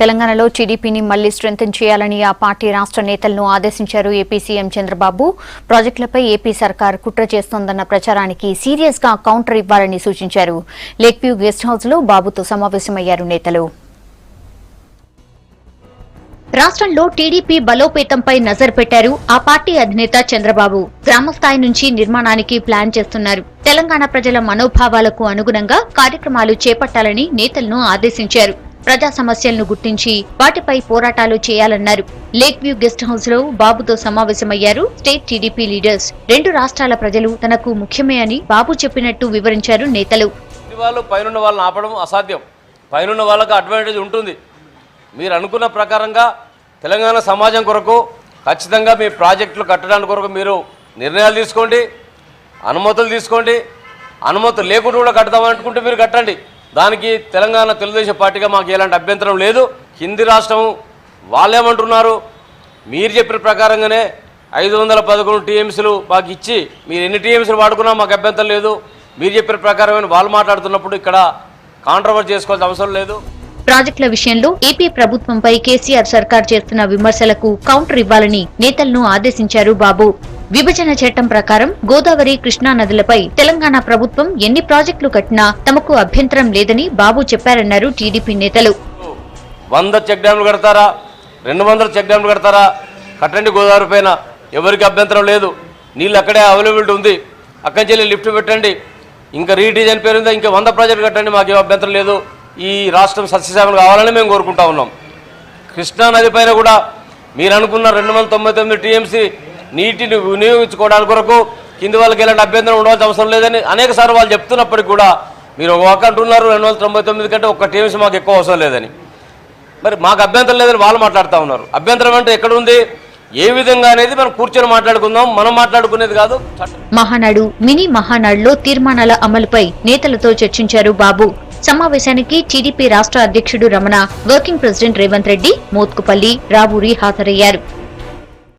తెలంగాణలో టీడీపీని మళ్లీ స్ట్రెంథెన్ చేయాలని ఆ పార్టీ రాష్ట్ర నేతలను ఆదేశించారు ఏపీ సీఎం చంద్రబాబు. ప్రాజెక్టులపై ఏపీ సర్కార్ కుట్ర చేస్తోందన్న ప్రచారానికి సీరియస్ గా కౌంటర్ ఇవ్వాలని సూచించారు. లేక్ వ్యూ గెస్ట్ హౌస్ లో బాబుతో సమావేశమయ్యారు నేతలు. రాష్ట్రంలో టీడీపీ బలోపేతంపై నజర్ పెట్టారు ఆ పార్టీ అధినేత చంద్రబాబు. గ్రామస్థాయి నుంచి నిర్మాణానికి ప్లాన్ చేస్తున్నారు. తెలంగాణ ప్రజల మనోభావాలకు అనుగుణంగా కార్యక్రమాలు చేపట్టాలని నేతలను ఆదేశించారు. ప్రజా సమస్యలను గుర్తించి వాటిపై పోరాటాలు చేయాలన్నారు. లేక్ వ్యూ గెస్ట్ హౌస్ లో బాబుతో సమావేశమయ్యారు స్టేట్ టీడీపీ లీడర్స్. రెండు రాష్ట్రాల ప్రజలు తనకు ముఖ్యమే అని బాబు చెప్పినట్టు వివరించారు నేతలు. పైనున్న వాళ్ళని ఆపడం అసాధ్యం. పైనున్న వాళ్ళకు అడ్వాంటేజ్ ఉంటుంది. మీరు అనుకున్న ప్రకారంగా తెలంగాణ సమాజం కొరకు ఖచ్చితంగా మీ ప్రాజెక్టులు కట్టడానికి కొరకు మీరు నిర్ణయాలు తీసుకోండి, అనుమతులు తీసుకోండి. అనుమతులు లేకుండా కూడా కడతామనుకుంటే మీరు కట్టండి. దానికి తెలంగాణ తెలుగుదేశం పార్టీగా మాకు ఎలాంటి అభ్యంతరం లేదు. హిందీ రాష్ట్రం వాళ్ళేమంటున్నారు, మీరు చెప్పిన ప్రకారంగానే 511 టీఎంసీలు మాకు ఇచ్చి మీరు ఎన్ని టీఎంసీలు వాడుకున్నా మాకు అభ్యంతరం లేదు. మీరు చెప్పిన ప్రకారమైన వాళ్ళు మాట్లాడుతున్నప్పుడు ఇక్కడ కాంట్రవర్సీ చేసుకోవాల్సిన అవసరం లేదు. ప్రాజెక్టుల విషయంలో ఏపీ ప్రభుత్వంపై కేసీఆర్ సర్కార్ చేస్తున్న విమర్శలకు కౌంటర్ ఇవ్వాలని నేతలను ఆదేశించారు బాబు. విభజన చట్టం ప్రకారం గోదావరి, కృష్ణా నదులపై తెలంగాణ ప్రభుత్వం ఎన్ని ప్రాజెక్టులు కట్టినా తమకు అభ్యంతరం లేదని బాబు చెప్పారన్నారు టీడీపీ నేతలు. 100 చెక్ డ్యాంలు కడతారా, 200 చెక్ డ్యాంలు కడతారా, కట్టండి. గోదావరి పైన ఎవరికి అభ్యంతరం లేదు. నీళ్ళు అక్కడే అవైలబిలిటీ ఉంది. అక్కడి నుంచి లిఫ్ట్ పెట్టండి. ఇంకా రీడిజైన్ పేరుందా ఇంకా 100 ప్రాజెక్టులు కట్టండి, మాకేం అభ్యంతరం లేదు. ఈ రాష్ట్రం సస్యశ్యామలు కావాలని మేము కోరుకుంటా ఉన్నాం. కృష్ణా నది పైన కూడా మీరు అనుకున్న 299 టీఎంసీ నీటిని వినియోగించుకోవడానికి కొరకు కింది వాళ్ళకి ఎలాంటి అభ్యంతరం ఉండవలసిన అవసరం లేదని అనేక సార్లు వాళ్ళు చెప్తున్నప్పటికీ కూడా మీరు ఒక అంటున్నారు 299 కంటే ఒక్క టీఎంసీ మాకు ఎక్కువ అవసరం లేదని. మరి మాకు అభ్యంతరం లేదని వాళ్ళు మాట్లాడుతూ ఉన్నారు. అభ్యంతరం అంటే ఎక్కడుంది, ఏ విధంగా అనేది మనం కూర్చొని మాట్లాడుకుందాం. మనం మాట్లాడుకునేది కాదు. మహానాడు, మినీ మహానాడులో తీర్మానాల అమలుపై నేతలతో చర్చించారు బాబు. సమావేశానికి టీడీపీ రాష్ట్ర అధ్యక్షుడు రమణ, వర్కింగ్ ప్రెసిడెంట్ రేవంత్ రెడ్డి, మోత్కుపల్లి, రావూరి హాజరయ్యారు.